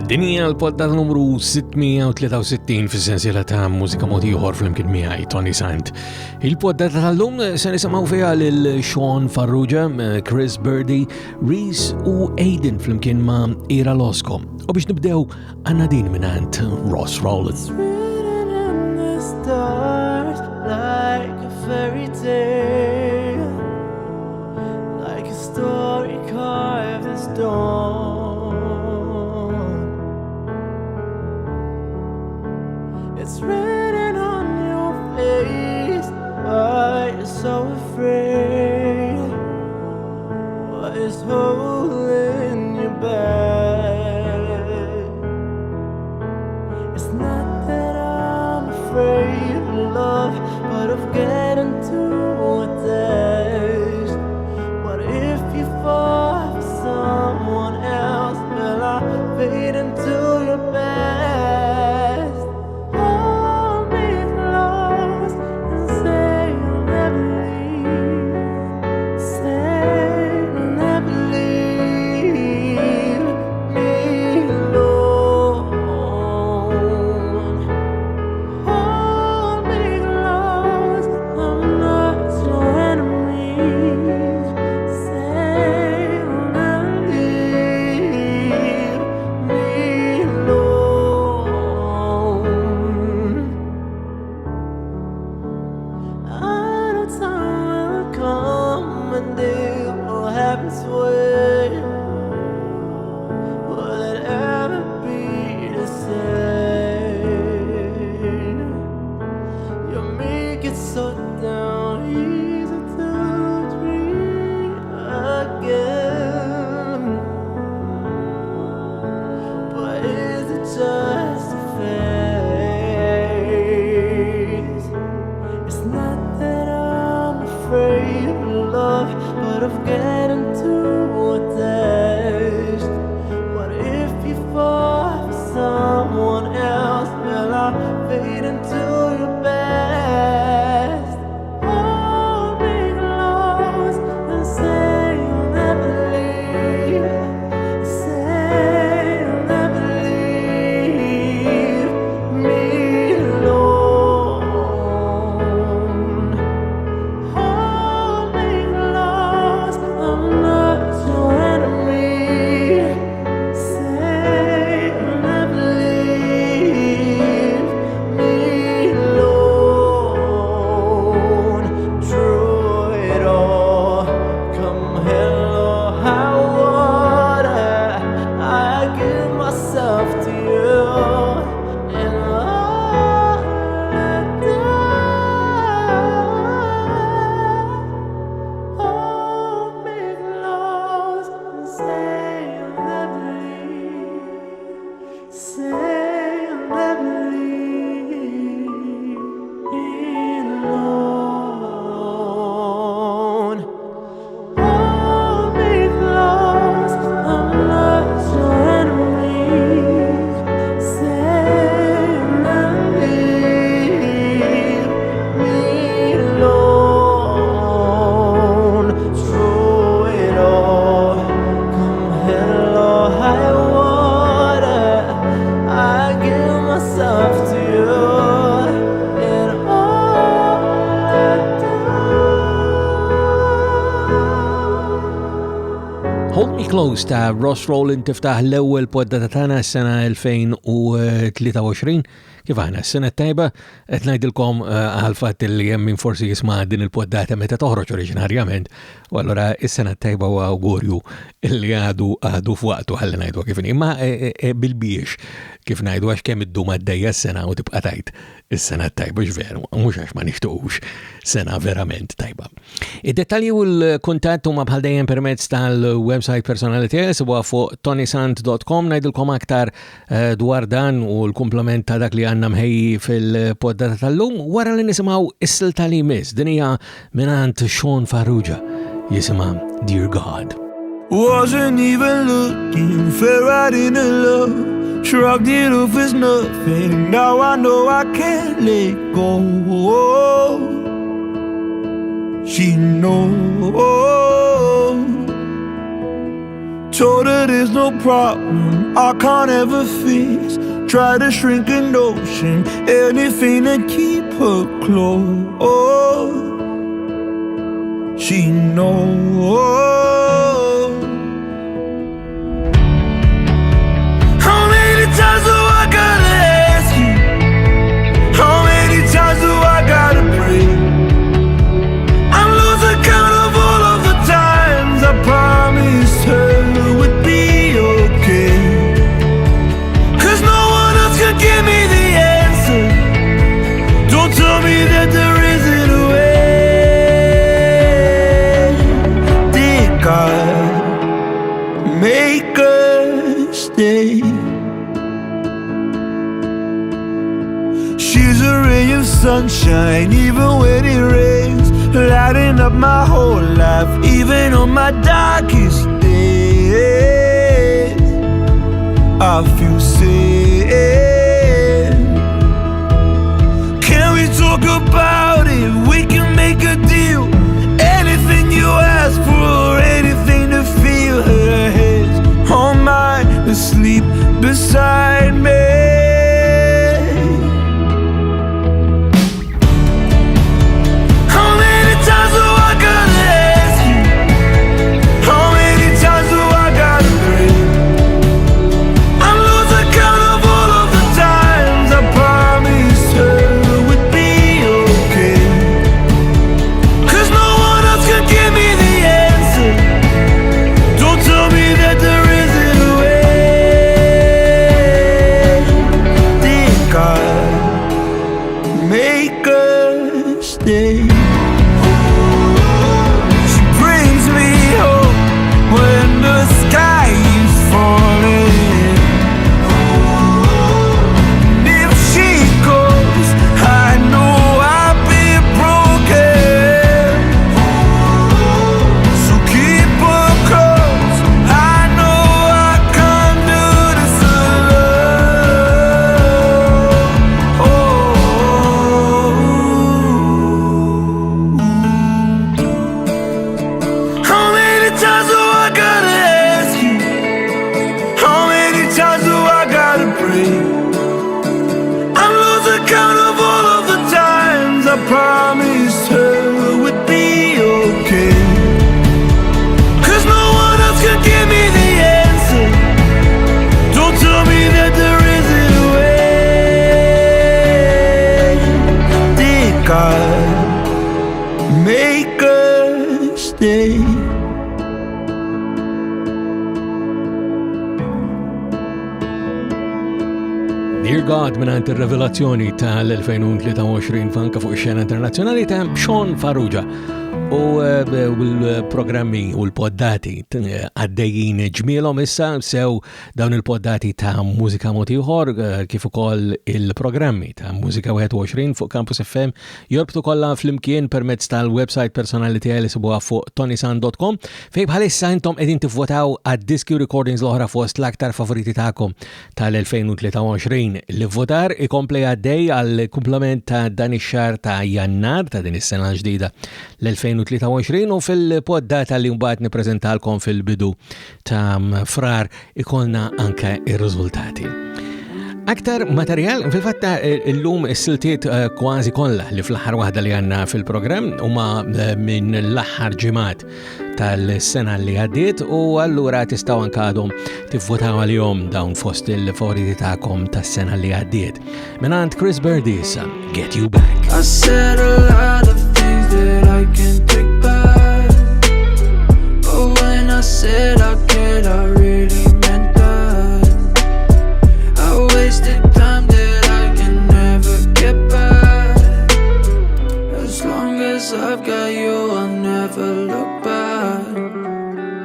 Dinja l-poddata numru 663 fis-sensiela ta' mużika modi ieħor flimkien miegħi Tony Sant. Il-poddata tal-lum se nisimgħu fiha lil Sean Farrugia, Chris Birdie, Reese u Aiden flimkien ma' Ira Losco. U biex nibdew għandna din minant Ross Rowland. Like a fairy tale, like a story carved in stone. It's written on your face, why you're so afraid, what is holding you back. It's not that I'm afraid of love, but of getting too attached. What if you fall for someone else? Will I fade into your past? Hold me close and say you'll never leave. Say you'll never leave me alone. Hold me close, I'm not your enemy. Say you'll never leave me alone. I know time will come and they will have its way. Will it ever be the same? You make it so down easy to dream again. But is it just a phase? It's not that I'm afraid of love, but of getting too attached. What if you fall for someone else? Will I fade into your past? Hold me close and say you'll never leave. Say you'll never leave me alone. Hold me close, I'm not your enemy. Say you'll never leave me alone. Through it all, come hell or high water, I give myself to you, and all I've done. Hold me close and say you'll never leave. Say you'll never leave me alone. Hold me close, I'm not your enemy. Say you'll never leave me alone. Through it all, come hell or high water, I give myself to you, and all I've done. Hold Me Close ta' Ross Rowland tiftaħ l-ewwel poddata tagħna s-sena 2023. Kif aħna s-sena tajba qed ngħidilkom għal-fatt li hemm min forsi jisma' din il-poddata meta toħroġ oriġinarjament, u allura s-sena tajba u awgurju li għadu f'waqtu ħalli ngħidu kif inhi. Imma bil-biex kif ngħidu għax kemm iddum għaddejja s-sena u tibqa' tgħid is-sena tajba x'veru, mhux għax ma nixtuqux sena verament tajba. Id-dettalji u l-kuntatt huma bħal dejjem permezz tal-website personali tiegħi huwa fuq tonysant.com. ngħidilkom aktar dwar dan u l-kumplament ta' dak li għandna mħejji fil-poddata tal-lum wara li nisimgħu is-silta li jmiss. Din hija mingħand Sean Farrugia jisimha Dear God. Wasn't even looking, fell right into love, shrugged it off as nothing. Now I know I can't let go. She knows Told her there's no problem I can't ever fix. Try to shrink an ocean, anything to keep her close. She knows. How many times do I gotta ask you? How many times do I gotta pray? I lose account of all of the times I promised her would be okay. 'Cause no one else can give me the answer. Don't tell me that there isn't a way. Did God make us stay? She's a ray of sunshine even when it rains, lighting up my whole life even on my darkest days. I feel safe. Can we talk about it? We can make a deal. Anything you ask for, anything to feel her head on mine, asleep beside me. How many times do I gotta ask you? How many times do I gotta pray? I lose account of all of the times I promised her would be okay. 'Cause no one else can give me the answer. Don't tell me that there isn't a way. Did God make us stay? She brings me hope when the sky is falling. And if she goes, I know I'll be broken. So keep her close. I know I can't do this alone. How many times do I gotta ask you? How many times do I gotta pray? I lose account of all of the times I promised her would be okay. 'Cause no one else can give me the answer. Don't tell me that there isn't a way. Did God make us stay? Dear God minant il-revelazzjoni tal-2023 fanka fuq ix-xena internazzjonali ta' Sean Farrugia u bil-programmi u l-poddati għaddejjin ġmielhom issa sew dawn il-poddati ta' mużika motiħor kif ukoll il-programmi ta' Mużika 21 fuq Campus FM jorbtu kollha flimkien permezz tal-website personali tiegħi li sibuha fuq tonysan.com fejn bħalissa intom qegħdin tivvotaw għad-diski recordings l-oħra fost l-aktar favoriti tagħkom tal-2023. L-votar ikompli għaddej għal kumplament ta' dan ix-xahar ta' Jannar ta' din is-sena ġdida l-2023 u fil-poddata li mbagħad nippreżentalkom fil-bidu ta' frar ikolna anke ir-riżultati. Aktar materjal, fil-fatta illum is-siltiet kważi kollha li fl-aħħar waħda li għandna fil-programm huma minn l-aħħar ġimgħat tal-sena li għaddiet u allura tistgħu anke għadhom tivvotaw għalihom dawn fost il-favoriti tagħkom tas-sena li għaddiet. Minant Chris Birdie issa, Get You Back. I said a lot of things that I can't take back, but when I said I could, I really meant that. I wasted time that I can never get back. As long as I've got you, I'll never look back.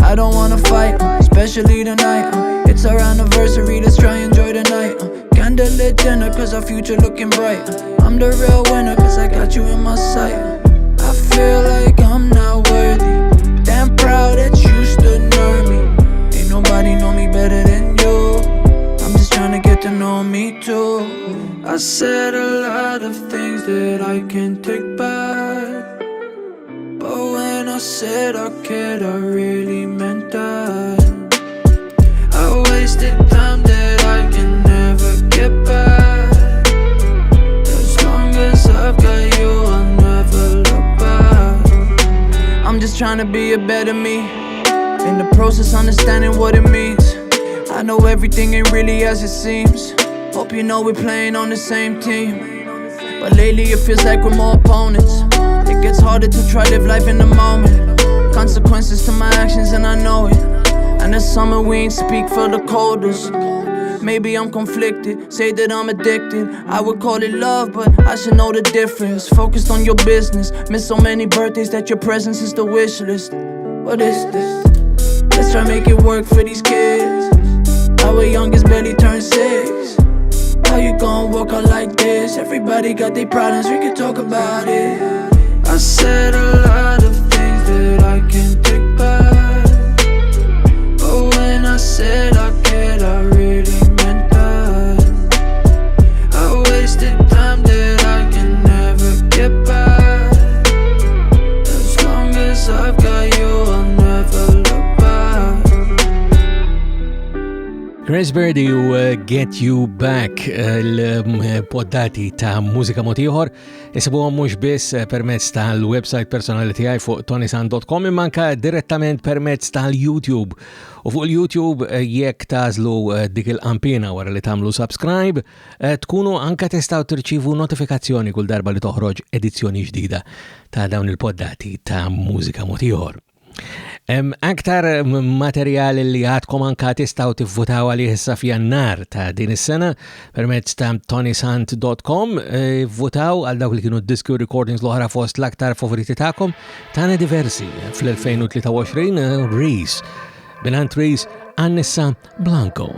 I don't wanna fight, especially tonight. It's our anniversary, let's try enjoy the night. Candlelit dinner, cause our future looking bright. I'm the real winner, cause I got you in my sight. I feel like I'm not worthy, damn proud that you stood near me. Ain't nobody know me better than you. I'm just trying to get to know me too. I said a lot of things that I can't take back, but when I said I could, I really meant that. trying to be a better me. In the process, understanding what it means. I know everything ain't really as it seems. Hope you know we're playing on the same team. But lately it feels like we're more opponents. It gets harder to try live life in the moment. Consequences to my actions and I know it. And this summer we ain't speak for the coldest. Maybe I'm conflicted, say that I'm addicted. I would call it love, but I should know the difference. Focused on your business, miss so many birthdays that your presence is the wish list. What is this? Let's try make it work for these kids. Our youngest barely turned 6. How you gon' walk out like this? Everybody got their problems, we can talk about it. I said a lot of things that I can't take back. But when I said I cared, I really meant that. I wasted time that I can never get back. As long as I've got you, I'll never look back. Chris Birdie u Get You Back, il-poddati ta' mużika motiħor, jisibuhom mhux biss permezz tal-website personali tiegħi fuq tonysan.com imma direttament permezz tal-YouTube. U fuq il-YouTube jekk tażlu dik il-qampina wara li tagħmlu subscribe, tkunu anke tistgħu tirċievu notifikazzjoni kull darba li toħroġ edizzjoni ġdida ta' dawn il-poddati ta' mużika motiħor. Aktar materjali li għadkom anka tistaw tivvutaw għalih issa f'Jannar ta' din is-sena permezz ta' tonysant.com, votaw għal dawk li kienu diski recordings l-oħra fost l-aktar favoriti tagħkom tagħna diversi fl-2023 Reese, binant Reese Annissa Blanco.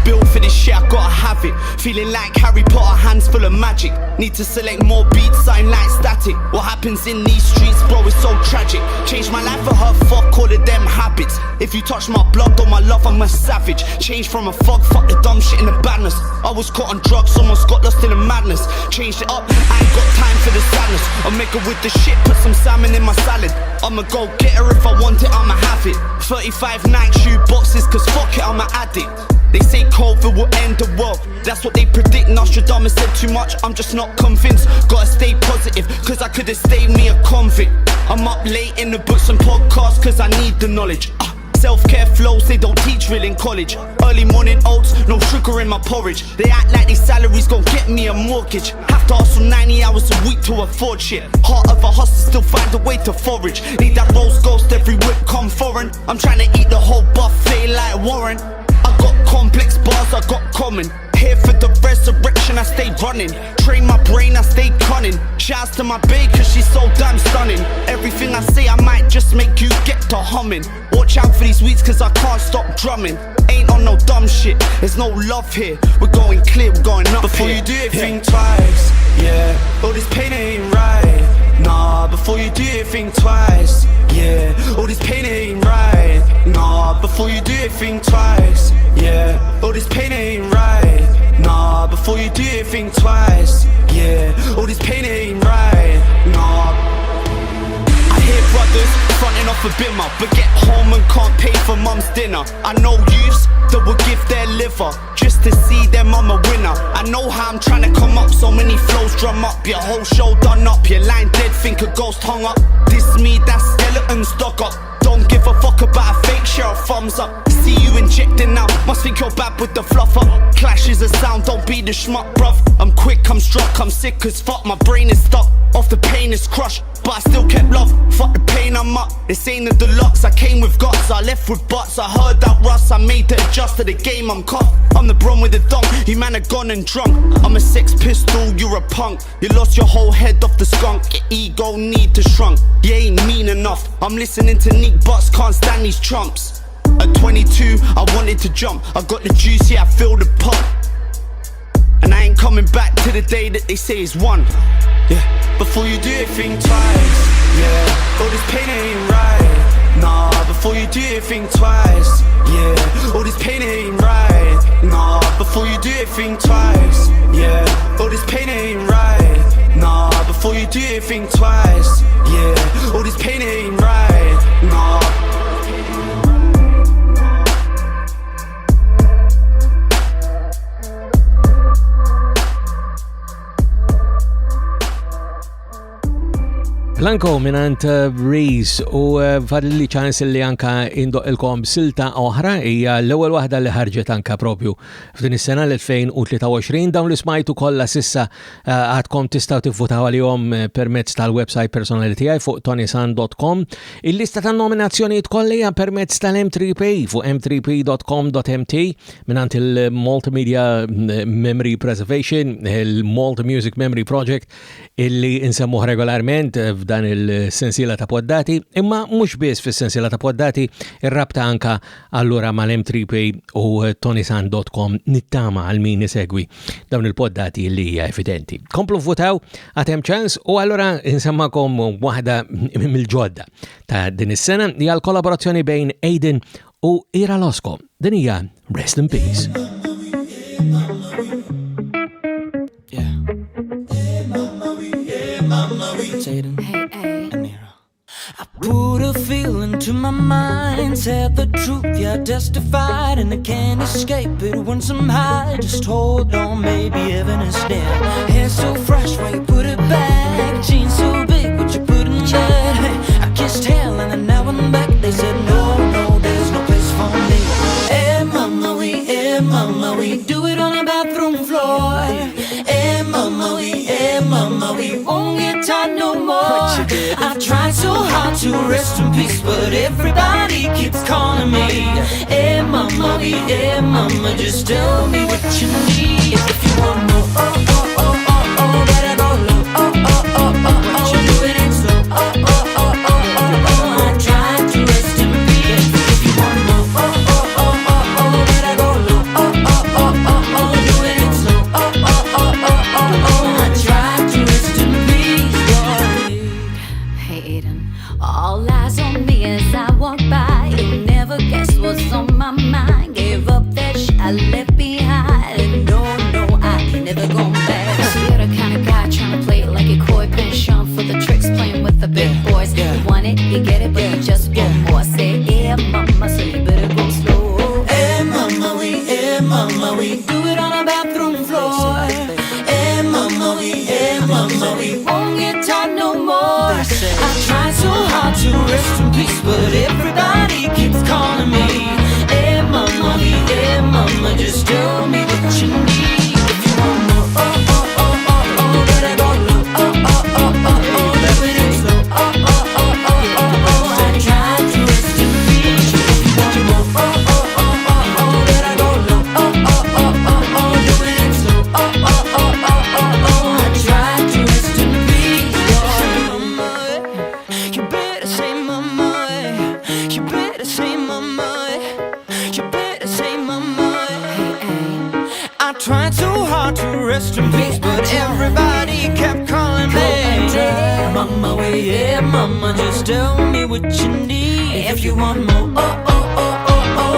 Built for this shit, I gotta have it. Feeling like Harry Potter, hands full of magic. Need to select more beats, sign like static. What happens in these streets, bro, is so tragic. Changed my life for her, fuck all of them habits. If you touch my blood or my love, I'm a savage. Changed from a thug, fuck the dumb shit and the badness. I was caught on drugs, almost got lost in the madness. Changed it up, I ain't got time for the sadness. I'll make her with the shit, put some salmon in my salad. I'ma go get her if I want it, I'ma have it. 35 Nike shoe boxes, cause fuck it, I'm an addict. They say COVID will end the world, that's what they predict. Nostradamus said too much, I'm just not convinced. Gotta stay positive, cause I could've stayed me a convict. I'm up late in the books and podcasts, cause I need the knowledge. Self-care flows, they don't teach real in college. Early morning oats, no sugar in my porridge. They act like these salaries gon' get me a mortgage. Have to hustle 90 hours a week to afford shit. Heart of a hustler, still find a way to forage. Need that rose ghost, every whip come foreign. I'm trying to eat the whole buffet like Warren. I got complex bars, I got common. Here for the resurrection, I stay running. Train my brain, I stay cunning. Shouts to my bae, cause she's so damn stunning. Everything I say, I might just make you get to humming. Watch out for these weeds, cause I can't stop drumming. Ain't on no dumb shit, there's no love here. We're going clear, we're going up. Before you do it, think twice. Yeah, all this pain ain't right. Nah, before you do it, think twice. Yeah, all this pain ain't right. Nah, before you do it, think twice. Yeah, all this pain ain't right. Nah, before you do it, think twice. Yeah, all this pain ain't right. Nah. I hear brothers fronting off a bimmer, but get home and can't pay for mum's dinner. I know youths that will give their liver just to see their mum a winner. I know how I'm trying to come up, so many flows drum up. Your whole show done up, your line dead, think a ghost hung up. This me, that skeletons dug up. Don't give a fuck about a fake, share a thumbs up. See you injecting now, must think you're bad with the fluffer. Clashes of sound, don't be the schmuck, bruv. I'm quick, I'm struck, I'm sick as fuck. My brain is stuck, off the pain is crushed, but I still kept love. Fuck the pain, I'm up. This ain't the deluxe, I came with guts, I left with butts. I heard that rust, I made the adjust to the game, I'm cut. I'm the brum with the thumb, you man are gone and drunk. I'm a Sex Pistol, you're a punk. You lost your whole head off the skunk, your ego need to shrunk. You ain't mean enough, I'm listening to neat butts, can't stand these trumps. At 22, I wanted to jump, I got the juice, yeah, I feel the pump. And I ain't coming back to the day that they say is one. Yeah, before you do it, think twice. Yeah, all this pain ain't right. Nah, before you do it, think twice. Yeah, all this pain ain't right. Nah, before you do it, think twice. Yeah, all this pain ain't right. Nah, before you do it, think twice. Yeah, all this pain ain't right. Nah. Blanco minant Reese u fadli ċans li anka indoq ilkom silta oħra hija l-ewwel waħda li ħarġet anka propju f'din is-sena l-2023 dawn li smajtu kollha sissa għadkom tistgħu tivvutaw għalihom permezz tal-website personali tiegħi fuq tonysan.com. Il-lista tan-nominazzjonijiet kollha hija permezz tal-M3P fuq m3p.com.mt minant il-Multimedia Memory Preservation, il-Multi Music Memory Project illi insemmuh regolarment f'dan il-sensiela ta' poddati, imma mhux biss fis-sensiela ta' poddati, ir-rabta anka allura mal-M3P u tonysan.com nittama għal min isegwi dawn il-poddati li hija evidenti. Komplu votaw għatem ċans u allura insemmakom waħda mill-ġodda ta' din is-sena hija l-kollaborazzjoni bejn Aiden u Ira Losco. Din hija Rest in Peace. I put a feeling to my mind, said the truth, yeah, testified, and I can't escape it once I'm high. Just hold on, maybe heaven is near. Hair so fresh, why you put it back? Jeans so big, what you put in that? Hey, I kissed hell and then now I'm back. They said no, no, there's no place for me. Hey mama, we do it on the bathroom floor. Hey mama, we won't get tired no more. I tried so hard to rest in peace, but everybody keeps calling me. Hey mama, just tell me what you need. If you want more, better go low. What you doing it slow? I tried to rest in peace. If you want more, better go low. Doing it slow. I tried to rest in peace. Hey Aiden, all eyes on me as I walk by. You'll never guess what's on my mind. Gave up that shit I left behind. And no, I ain't never going back. So you're the kind of guy trying to play it like a coy pension for the tricks, playing with the big boys. You want it, you get it, but you just want more. Say, yeah, mama, so you better go slow. Hey mama, we do it on the bathroom floor. Hey mama, we won't get tired no more. I tried so hard to rest in peace, but everybody keeps calling me. Hey mama, just tell me what you need. If you want more, better go low. Living it slow. I tried to rest in peace. If you want more, better go low. Doing it slow. I tried to rest in peace. You better say mama. You better say mama. You better say mama. I tried so hard to rest in peace, but everybody kept calling me. Mama, yeah, mama, just tell me what you need. If you want more,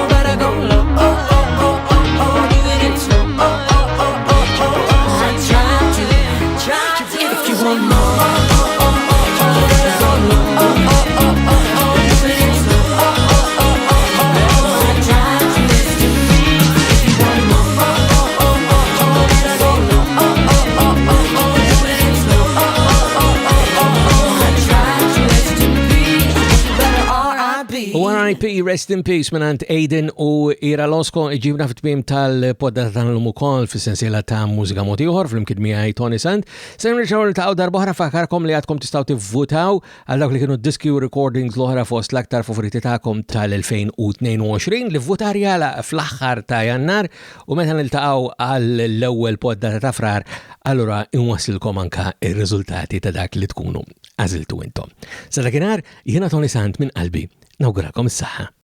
better go low. Doing it slow. I tried to. If you want more, better go low. Doing it slow. I tried to rest in peace. If you want more, better go low. Doing it slow. I tried to rest in peace. Better R.I.P. R.I.P. Rest in Peace minant Aiden u Ira Losco iġibna fit-tmiem tal-poddata tal-lum ukoll fis-sensiela ta' mużika moti oħor fl-imkien miegħi Tony Sant. Se nirġgħu niltaqgħu darb'oħra fakarkom li għadkom tistgħu tivvutaw għal dawk li kienu diski u recordings l-oħra fost l-aktar favoriti tagħkom tal-2022 li vvutar jala fl-aħħar ta' Jannar u meta niltaqgħu għall-ewwel poddata ta' frar allura inwassilkom anka ir-riżultati ta' dak li tkunu għażiltu intom. Sa dakinhar jiena Tony Sant minn qalbi nawgurakom is-saħħa.